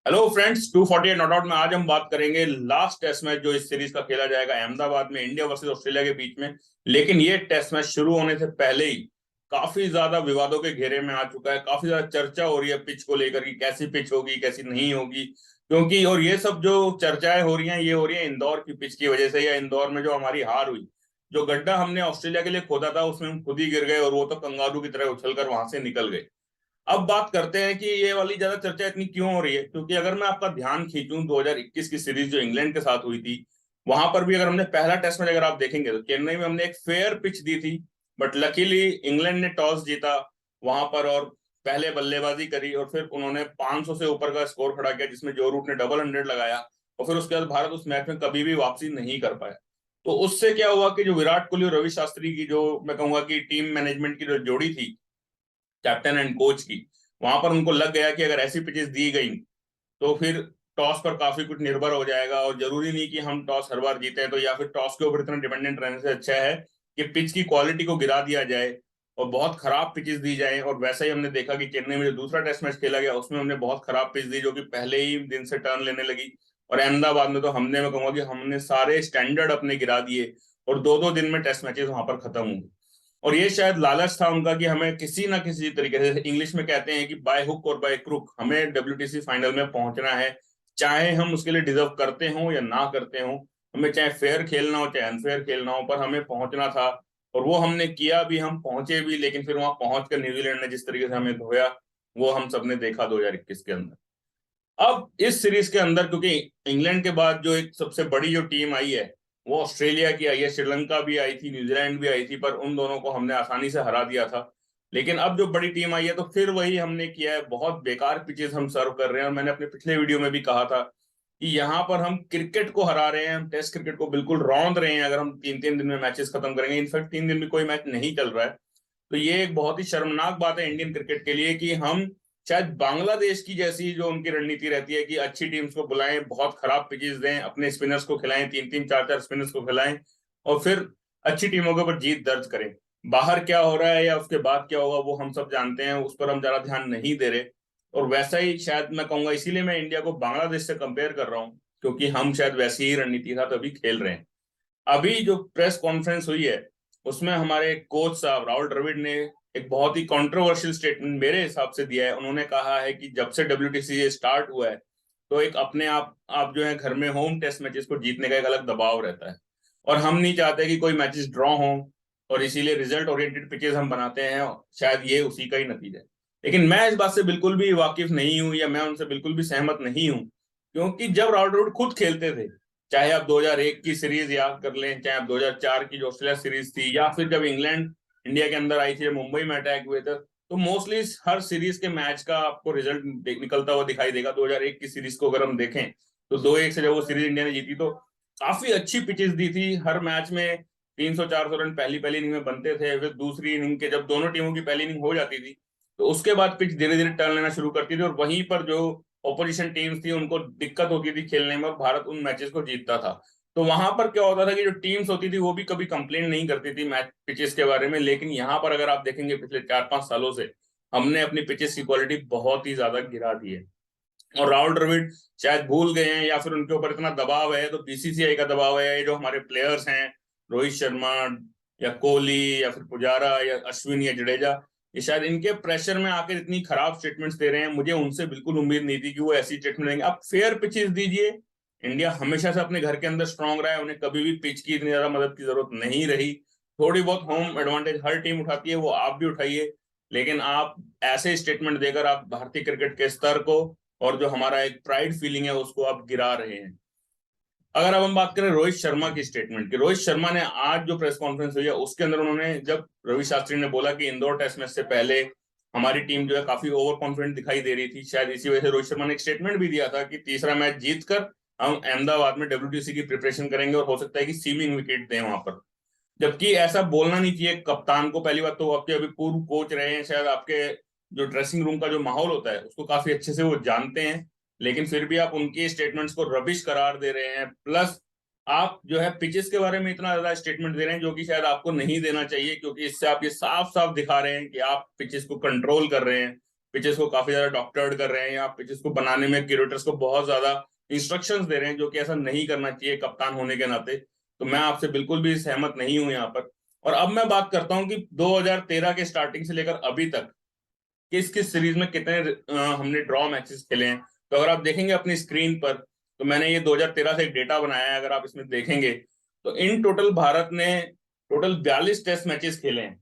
Hello friends, 248 not out में आज हम बात करेंगे लास्ट टेस्ट मैच जो इस सीरीज का खेला जाएगा अहमदाबाद में इंडिया वर्सेस ऑस्ट्रेलिया के बीच में। लेकिन ये टेस्ट मैच शुरू होने से पहले ही काफी ज्यादा विवादों के घेरे में आ चुका है। काफी ज्यादा चर्चा हो रही है पिच को लेकर कि कैसी पिच होगी कैसी नहीं होगी, क्योंकि और ये सब जो चर्चाएं हो रही हैं ये हो रही है इंदौर की पिच की वजह से, या इंदौर में जो हमारी हार हुई। जो गड्ढा हमने ऑस्ट्रेलिया के लिए खोदा था उसमें हम खुद ही गिर गए और वो तो कंगारू की तरह उछलकर वहां से निकल गए। अब बात करते हैं कि ये वाली ज्यादा चर्चा इतनी क्यों हो रही है, क्योंकि अगर मैं आपका ध्यान खींचूं 2021 की सीरीज जो इंग्लैंड के साथ हुई थी, वहां पर भी अगर हमने पहला टेस्ट मैच अगर आप देखेंगे तो चेन्नई में हमने एक फेयर पिच दी थी। बट लकीली इंग्लैंड ने टॉस जीता वहां पर और पहले बल्लेबाजी करी और फिर उन्होंने 500 से ऊपर का स्कोर खड़ा किया जिसमें जो रूट ने डबल 100 लगाया। और फिर उसके बाद भारत उस मैच में कभी भी वापसी नहीं कर पाया। तो उससे क्या हुआ कि जो विराट कोहली और रवि शास्त्री की जो मैं कहूंगा कि टीम मैनेजमेंट की जो जोड़ी थी, कैप्टन एंड कोच की, वहां पर उनको लग गया कि अगर ऐसी पिचेस दी गई तो फिर टॉस पर काफी कुछ निर्भर हो जाएगा और जरूरी नहीं कि हम टॉस हर बार जीते हैं, तो या फिर टॉस के ऊपर इतना डिपेंडेंट रहने से अच्छा है कि पिच की क्वालिटी को गिरा दिया जाए और बहुत खराब पिचेस दी जाए। और वैसा ही हमने देखा कि चेन्नई में जो दूसरा टेस्ट मैच खेला गया उसमें हमने बहुत खराब पिच दी जो कि पहले ही दिन से टर्न लेने लगी। और अहमदाबाद में तो हमने, मैं कहूंगा कि हमने सारे स्टैंडर्ड अपने गिरा दिए और दो दो दिन में टेस्ट मैचेस वहां पर खत्म हुए। और ये शायद लालच था उनका कि हमें किसी ना किसी तरीके से, इंग्लिश में कहते हैं कि बाय हुक और बाय क्रुक, हमें डब्ल्यूटीसी फाइनल में पहुंचना है। चाहे हम उसके लिए डिजर्व करते हो या ना करते हो, हमें चाहे फेयर खेलना हो चाहे अनफेयर खेलना हो, पर हमें पहुंचना था। और वो हमने किया भी, हम पहुंचे भी। लेकिन फिर वहां पहुंच कर न्यूजीलैंड ने जिस तरीके से हमें धोया वो हम सबने देखा 2021 के अंदर। अब इस सीरीज के अंदर क्योंकि इंग्लैंड के बाद जो एक सबसे बड़ी जो टीम आई है वो ऑस्ट्रेलिया की आई है, श्रीलंका भी आई थी, न्यूजीलैंड भी आई थी, पर उन दोनों को हमने आसानी से हरा दिया था। लेकिन अब जो बड़ी टीम आई है तो फिर वही हमने किया है, बहुत बेकार पिचेस हम सर्व कर रहे हैं। और मैंने अपने पिछले वीडियो में भी कहा था कि यहाँ पर हम क्रिकेट को हरा रहे हैं, हम टेस्ट क्रिकेट को बिल्कुल रौंद रहे हैं अगर हम तीन तीन दिन में मैचेस खत्म करेंगे। इनफैक्ट 3 दिन में कोई मैच नहीं चल रहा है। तो ये एक बहुत ही शर्मनाक बात है इंडियन क्रिकेट के लिए कि हम शायद बांग्लादेश की जैसी जो उनकी रणनीति रहती है कि अच्छी टीम्स को बुलाएं, बहुत खराब पिचेस दें, अपने स्पिनर्स को खिलाएं, तीन तीन चार चार स्पिनर्स को खिलाएं और फिर अच्छी टीमों के ऊपर जीत दर्ज करें। बाहर क्या हो रहा है या उसके बाद क्या होगा वो हम सब जानते हैं, उस पर हम ज्यादा ध्यान नहीं दे रहे। और वैसा ही शायद मैं कहूंगा, इसीलिए मैं इंडिया को बांग्लादेश से कंपेयर कर रहा हूँ, क्योंकि हम शायद वैसी ही रणनीति था तभी खेल रहे हैं। अभी जो प्रेस कॉन्फ्रेंस हुई है उसमें हमारे कोच साहब राहुल द्रविड़ ने एक बहुत ही कंट्रोवर्शियल स्टेटमेंट मेरे हिसाब से दिया है। उन्होंने कहा है कि जब से डब्ल्यूटीसी स्टार्ट हुआ है तो एक अपने आप जो है घर में होम टेस्ट मैचेस को जीतने का एक अलग दबाव रहता है और हम नहीं चाहते कि कोई मैचेस ड्रॉ हो, और इसीलिए रिजल्ट ओरिएंटेड पिचेस हम बनाते हैं। शायद ये उसी का ही नतीजा है। लेकिन मैं इस बात से बिल्कुल भी वाकिफ नहीं हूं या मैं उनसे बिल्कुल भी सहमत नहीं हूं, क्योंकि जब राहुल द्रविड़ खुद खेलते थे, चाहे आप 2001 की सीरीज याद कर लें, चाहे आप 2004 की जो ऑस्ट्रेलिया सीरीज थी, या फिर जब इंग्लैंड इंडिया के अंदर आई थी, जब मुंबई में अटैक हुए थे, तो मोस्टली हर सीरीज के मैच का आपको रिजल्ट निकलता हुआ दिखाई देगा। 2001 की सीरीज को अगर हम देखें तो 2-1 से जब वो सीरीज इंडिया ने जीती तो काफी अच्छी पिचेस दी थी। हर मैच में 300-400 रन पहली पहली इनिंग में बनते थे। फिर दूसरी इनिंग के जब दोनों टीमों की पहली इनिंग हो जाती थी तो उसके बाद पिच धीरे धीरे टर्न लेना शुरू करती थी और वहीं पर जो ऑपोजिशन टीम्स थी उनको दिक्कत होती थी खेलने में और भारत उन मैचेस को जीतता था। तो वहां पर क्या होता था कि जो टीम्स होती थी वो भी कभी कंप्लेन नहीं करती थी मैच पिचेस के बारे में। लेकिन यहाँ पर अगर आप देखेंगे पिछले 4-5 सालों से हमने अपनी पिचेस की क्वालिटी बहुत ही ज्यादा गिरा दी है। और राहुल द्रविड़ शायद भूल गए हैं या फिर उनके ऊपर इतना दबाव है, तो बीसीसीआई का दबाव है, जो हमारे प्लेयर्स हैं, रोहित शर्मा या कोहली या फिर पुजारा या अश्विन या जडेजा, ये शायद इनके प्रेशर में आकर इतनी खराब स्टेटमेंट्स दे रहे हैं। मुझे उनसे बिल्कुल उम्मीद नहीं थी कि वो ऐसी स्टेटमेंट देंगे। आप फेयर पिचेस दीजिए। इंडिया हमेशा से अपने घर के अंदर स्ट्रांग रहा है, उन्हें कभी भी पिच की इतनी ज्यादा मदद की जरूरत नहीं रही। थोड़ी बहुत होम एडवांटेज हर टीम उठाती है, वो आप भी उठाइए। लेकिन आप ऐसे स्टेटमेंट देकर आप भारतीय क्रिकेट के स्तर को और जो हमारा एक प्राइड फीलिंग है उसको आप गिरा रहे हैं। अगर अब हम बात करें रोहित शर्मा की स्टेटमेंट की, रोहित शर्मा ने आज जो प्रेस कॉन्फ्रेंस हुई है उसके अंदर उन्होंने, जब रवि शास्त्री ने बोला कि इंदौर टेस्ट मैच से पहले हमारी टीम जो है काफी ओवर कॉन्फिडेंट दिखाई दे रही थी, शायद इसी वजह से रोहित शर्मा ने एक स्टेटमेंट भी दिया था कि तीसरा मैच जीतकर हम अहमदाबाद में डब्ल्यूटीसी की प्रिपरेशन करेंगे और हो सकता है कि सीमिंग विकेट दें वहां पर। जबकि ऐसा बोलना नहीं चाहिए कप्तान को। पहली बात तो आपके अभी पूर्व कोच रहे हैं, शायद आपके जो ड्रेसिंग रूम का जो माहौल होता है उसको काफी अच्छे से वो जानते हैं। लेकिन फिर भी आप उनके स्टेटमेंट्स को रबिश करार दे रहे हैं। प्लस आप जो है पिचेस के बारे में इतना ज्यादा स्टेटमेंट दे रहे हैं जो कि शायद आपको नहीं देना चाहिए, क्योंकि इससे आप ये साफ साफ दिखा रहे हैं कि आप पिचेस को कंट्रोल कर रहे हैं, पिचेस को काफी ज्यादा डॉक्टर्ड कर रहे हैं, या पिचेस को बनाने में क्यूरेटर्स को बहुत ज्यादा इंस्ट्रक्शंस दे रहे हैं, जो कि ऐसा नहीं करना चाहिए कप्तान होने के नाते। तो मैं आपसे बिल्कुल भी सहमत नहीं हूं यहाँ पर। और अब मैं बात करता हूँ कि 2013 के स्टार्टिंग से लेकर अभी तक किस किस सीरीज में कितने हमने ड्रॉ मैचेस खेले हैं। तो अगर आप देखेंगे अपनी स्क्रीन पर, तो मैंने ये 2013 से एक डेटा बनाया है, अगर आप इसमें देखेंगे तो इन टोटल भारत ने टोटल 42 टेस्ट मैचेस खेले हैं।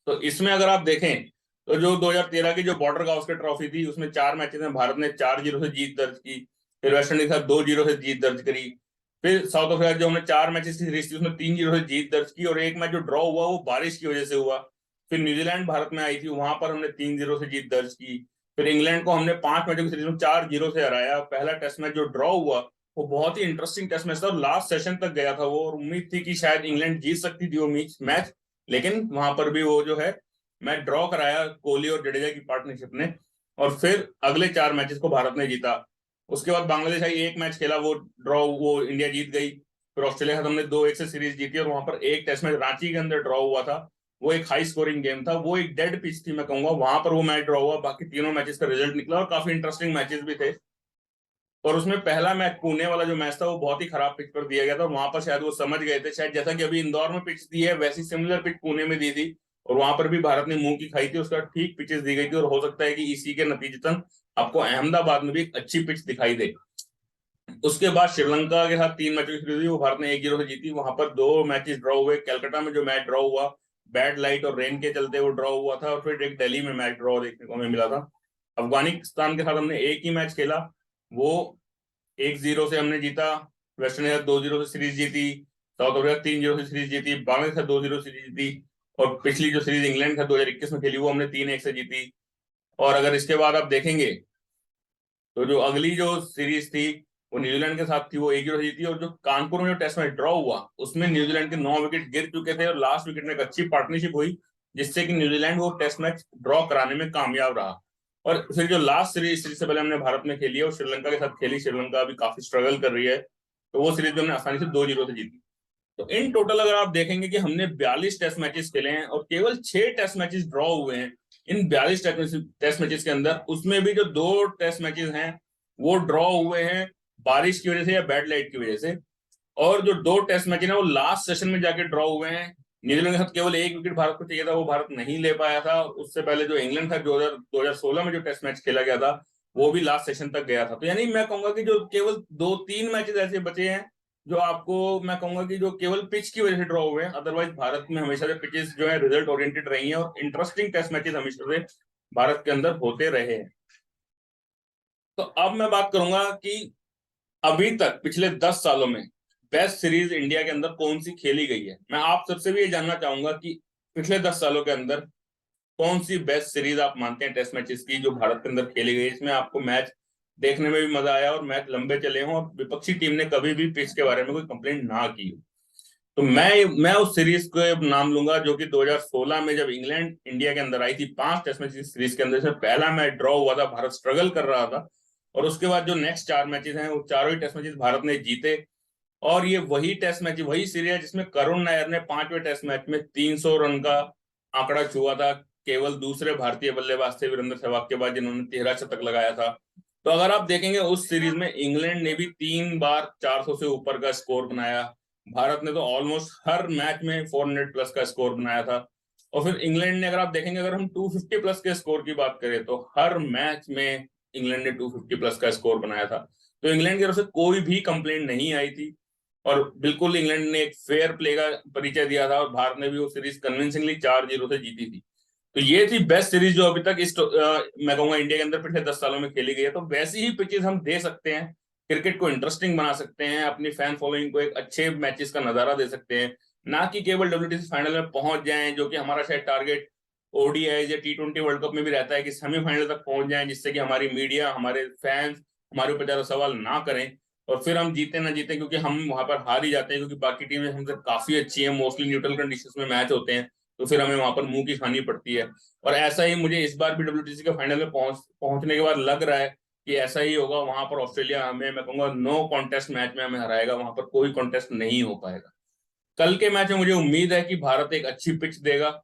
तो इसमें अगर आप देखें तो जो 2013 की जो बॉर्डर गावस्कर ट्रॉफी थी, उसमें 4 मैचेस में भारत ने 4-0 से जीत दर्ज की। फिर वेस्टइंडीज के साथ 2-0 से जीत दर्ज करी। फिर साउथ अफ्रीका जो हमने 4 मैचेस की सीरीज थी, उसमें 3-0 से जीत दर्ज की, और एक मैच जो ड्रॉ हुआ वो बारिश की वजह से हुआ। फिर न्यूजीलैंड भारत में आई थी, वहां पर हमने 3-0 से जीत दर्ज की। फिर इंग्लैंड को हमने 5 मैचों की सीरीज में 4-0 से हराया। पहला टेस्ट मैच जो ड्रॉ हुआ वो बहुत ही इंटरेस्टिंग टेस्ट मैच था, और लास्ट सेशन तक गया था वो, और उम्मीद थी कि शायद इंग्लैंड जीत सकती थी वो मैच, लेकिन वहां पर भी वो जो है मैच ड्रॉ कराया कोहली और जडेजा की पार्टनरशिप ने। और फिर अगले 4 मैचेस को भारत ने जीता। उसके बाद बांग्लादेश आई, एक मैच खेला, वो ड्रॉ, वो इंडिया जीत गई। फिर ऑस्ट्रेलिया के साथ हमने 2-1 से सीरीज जीती, और वहां पर एक टेस्ट मैच रांची के अंदर ड्रॉ हुआ था। वो एक हाई स्कोरिंग गेम था, वो एक डेड पिच थी मैं कहूंगा, वहां पर वो मैच ड्रॉ हुआ। बाकी तीनों मैचेस का रिजल्ट निकला, और काफी इंटरेस्टिंग मैचेस भी थे। और उसमें पहला मैच पुणे वाला जो मैच था वो बहुत ही खराब पिच पर दिया गया था, और वहां पर शायद वो समझ गए थे, शायद जैसा कि अभी इंदौर में पिच दी है वैसी सिमिलर पिच पुणे में दी थी, और वहां पर भी भारत ने मुंह की खाई थी, उसका ठीक पिचेस दी गई थी। और हो सकता है कि इसी के नतीजतन आपको अहमदाबाद में भी एक अच्छी पिच दिखाई दे। उसके बाद श्रीलंका के साथ 3 मैचों की सीरीज हुई, वो भारत ने 1-0 से जीती। वहां पर 2 मैचेस ड्रॉ हुए। कलकत्ता में जो मैच ड्रॉ हुआ बैड लाइट और रेन के चलते वो ड्रॉ हुआ था, और फिर एक दिल्ली में मैच ड्रॉ देखने को हमें मिला था। अफगानिस्तान के साथ हमने एक ही मैच खेला, वो 1-0 से हमने जीता। वेस्ट इंडीज 2-0 से सीरीज जीती। साउथ अफ्रीका 3-0 से सीरीज जीती। बांग्लादेश 2-0 से जीती। और पिछली जो सीरीज इंग्लैंड का 2021 में खेली वो हमने 3-1 से जीती। और अगर इसके बाद आप देखेंगे तो जो अगली जो सीरीज थी वो न्यूजीलैंड के साथ थी, वो 1-0 से जीती। और जो कानपुर में जो टेस्ट मैच ड्रॉ हुआ उसमें न्यूजीलैंड के 9 विकेट गिर चुके थे, और लास्ट विकेट में एक अच्छी पार्टनरशिप हुई, जिससे कि न्यूजीलैंड वो टेस्ट मैच ड्रॉ कराने में कामयाब रहा। और फिर जो लास्ट सीरीज से पहले हमने भारत में खेली है, वो श्रीलंका के साथ खेली। श्रीलंका अभी काफी स्ट्रगल कर रही है, तो वो सीरीज भी हमने आसानी से 2-0 से जीती। तो इन टोटल अगर आप देखेंगे कि हमने 42 टेस्ट मैचेस खेले हैं, और केवल 6 टेस्ट मैचेस ड्रॉ हुए हैं इन 42 टेस्ट मैचेस के अंदर। उसमें भी जो 2 टेस्ट मैचेस हैं वो ड्रॉ हुए हैं बारिश की वजह से या बैड लाइट की वजह से। और जो 2 टेस्ट मैच है वो लास्ट सेशन में जाके ड्रॉ हुए हैं। न्यूजीलैंड के साथ केवल एक विकेट भारत को चाहिए था, वो भारत नहीं ले पाया था। उससे पहले जो इंग्लैंड था 2016 में जो टेस्ट मैच खेला गया था, वो भी लास्ट सेशन तक गया था। तो यानी मैं कहूंगा कि जो केवल 2-3 मैचेस ऐसे बचे हैं जो आपको, मैं कहूंगा कि जो केवल पिच की वजह से ड्रॉ हुए हैं। अदरवाइज भारत में हमेशा से पिचेस जो है रिजल्ट ओरिएंटेड रही हैं, और इंटरेस्टिंग टेस्ट मैचेस हमेशा से भारत के अंदर होते रहे हैं। तो अब मैं बात करूंगा कि अभी तक पिछले 10 सालों में बेस्ट सीरीज इंडिया के अंदर कौन सी खेली गई है। मैं आप सबसे भी ये जानना चाहूंगा कि पिछले 10 सालों के अंदर कौन सी बेस्ट सीरीज आप मानते हैं टेस्ट मैचेस की जो भारत के अंदर खेली गई, इसमें आपको मैच देखने में भी मजा आया और मैच लंबे चले हों, और विपक्षी टीम ने कभी भी पिच के बारे में कोई कंप्लेंट ना की हो। तो मैं उस सीरीज को नाम लूंगा जो कि 2016 में जब इंग्लैंड इंडिया के अंदर आई थी 5 टेस्ट मैच सीरीज के अंदर से पहला मैच ड्रॉ हुआ था, भारत स्ट्रगल कर रहा था। और उसके बाद जो नेक्स्ट 4 मैचेस हैं वो चारों ही टेस्ट मैचेस भारत ने जीते। और ये वही टेस्ट मैच, वही सीरीज है जिसमें करुण नायर ने 5वें टेस्ट मैच में 300 रन का आंकड़ा छुआ था। केवल दूसरे भारतीय बल्लेबाज थे वीरेंद्र सहवाग के बाद जिन्होंने 13 शतक लगाया था। तो अगर आप देखेंगे उस सीरीज में इंग्लैंड ने भी 3 बार 400 से ऊपर का स्कोर बनाया। भारत ने तो ऑलमोस्ट हर मैच में 400 प्लस का स्कोर बनाया था। और फिर इंग्लैंड ने, अगर आप देखेंगे, अगर हम 250 प्लस के स्कोर की बात करें तो हर मैच में इंग्लैंड ने 250 प्लस का स्कोर बनाया था। तो इंग्लैंड की तरफ से कोई भी कंप्लेंट नहीं आई थी, और बिल्कुल इंग्लैंड ने एक फेयर प्ले का परिचय दिया था, और भारत ने भी वो सीरीज कन्विंसिंगली 4-0 से जीती थी। तो ये थी बेस्ट सीरीज जो अभी तक मैं कहूंगा इंडिया के अंदर पिछले 10 सालों में खेली गई है। तो वैसी ही पिचेस हम दे सकते हैं, क्रिकेट को इंटरेस्टिंग बना सकते हैं, अपनी फैन फॉलोइंग को एक अच्छे मैचेस का नजारा दे सकते हैं, ना कि केवल WTC फाइनल में पहुंच जाएं, जो कि हमारा शायद टारगेट ODI या T20 वर्ल्ड कप में भी रहता है कि सेमीफाइनल तक पहुंच जाएं, जिससे कि हमारी मीडिया, हमारे फैंस हमारे ऊपर ज्यादा सवाल ना करें। और फिर हम जीते ना जीते, क्योंकि हम वहां पर हार ही जाते हैं, क्योंकि बाकी टीमें हमसे काफी अच्छी है, मोस्टली न्यूट्रल कंडीशंस में मैच होते हैं, तो फिर हमें वहां पर मुंह की खानी पड़ती है। और ऐसा ही मुझे इस बार भी WTC के फाइनल में पहुंचने के बाद लग रहा है कि ऐसा ही होगा। वहां पर ऑस्ट्रेलिया हमें, मैं कहूंगा, नो कॉन्टेस्ट मैच में हमें हराएगा, वहां पर कोई कॉन्टेस्ट नहीं हो पाएगा। कल के मैच में मुझे उम्मीद है कि भारत एक अच्छी पिच देगा,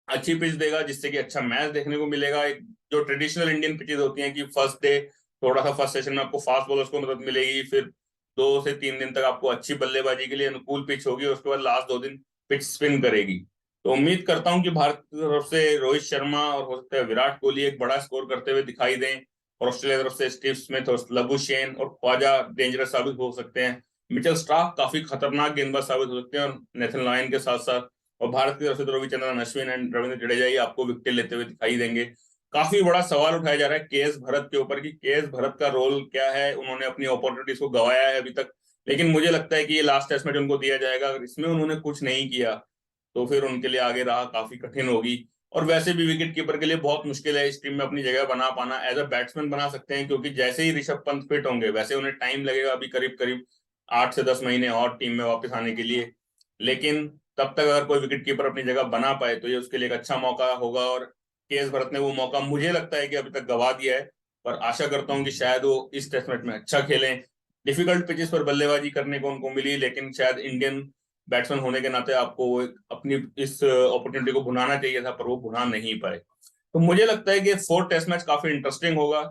अच्छी पिच देगा, जिससे कि अच्छा मैच देखने को मिलेगा। एक जो ट्रेडिशनल इंडियन पिचेस होती हैं कि फर्स्ट डे थोड़ा सा फर्स्ट सेशन में आपको फास्ट बॉलर्स को मदद मिलेगी, फिर 2 से 3 दिन तक आपको अच्छी बल्लेबाजी के लिए अनुकूल पिच होगी, उसके बाद लास्ट 2 दिन पिच स्पिन करेगी। तो उम्मीद करता हूं कि भारत की तरफ से रोहित शर्मा और हो सकता है विराट कोहली एक बड़ा स्कोर करते हुए दिखाई दें, और ऑस्ट्रेलिया की तरफ से स्टीव स्मिथ और लबुशेन और ख्वाजा डेंजरस साबित हो सकते हैं। मिचेल स्टार्क काफी खतरनाक गेंदबाज साबित हो सकते हैं, और नेथन लायन के साथ साथ और भारत की तरफ से तो रविचंद्रन अश्विन एंड रविंद्र जडेजा ही आपको विकेट लेते हुए दिखाई देंगे। काफी बड़ा सवाल उठाया जा रहा है केएस भरत के ऊपर कि केएस भरत का रोल क्या है, उन्होंने अपनी अपॉर्चुनिटीज को गंवाया है अभी तक, लेकिन मुझे लगता है कि ये लास्ट टेस्ट मैच उनको दिया जाएगा। अगर इसमें उन्होंने कुछ नहीं किया तो फिर उनके लिए आगे राह काफी कठिन होगी। और वैसे भी विकेट कीपर के लिए बहुत मुश्किल है इस टीम में अपनी जगह बना पाना। एज अ बैट्समैन बना सकते हैं, क्योंकि जैसे ही ऋषभ पंत फिट होंगे वैसे उन्हें टाइम लगेगा अभी करीब करीब 8 से 10 महीने और टीम में वापस आने के लिए। लेकिन तब तक अगर कोई विकेट कीपर अपनी जगह बना पाए तो ये उसके लिए एक अच्छा मौका होगा, और केएस भरत ने वो मौका मुझे लगता है कि अभी तक गवा दिया है। पर आशा करता हूं कि शायद वो इस टेस्ट मैच में अच्छा खेलें। डिफिकल्ट पिचेस पर बल्लेबाजी करने को उनको मिली, लेकिन शायद इंडियन बैट्समैन होने के नाते आपको वो अपनी इस अपॉर्चुनिटी को भुनाना चाहिए था, पर वो भुना नहीं पाए। तो मुझे लगता है कि 4 टेस्ट मैच काफी इंटरेस्टिंग होगा।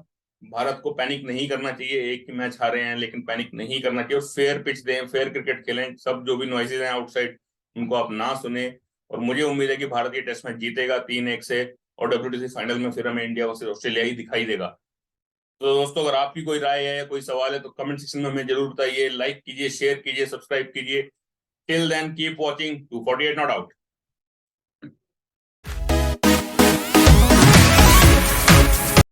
भारत को पैनिक नहीं करना चाहिए, एक ही मैच हारे हैं लेकिन पैनिक नहीं करना चाहिए, और फेयर पिच दें, फेयर क्रिकेट खेलें। सब जो भी नॉइजेज हैं आउटसाइड उनको आप ना सुने। और मुझे उम्मीद है कि भारत ये टेस्ट मैच जीतेगा 3-1 से, और डब्ल्यूटीसी फाइनल में फिर हमें इंडिया वर्सेस ऑस्ट्रेलिया ही दिखाई देगा। तो दोस्तों, अगर आपकी कोई राय है या कोई सवाल है तो कमेंट सेक्शन में हमें जरूर बताइए। लाइक कीजिए, शेयर कीजिए, सब्सक्राइब कीजिए। Till then keep watching 248 not out.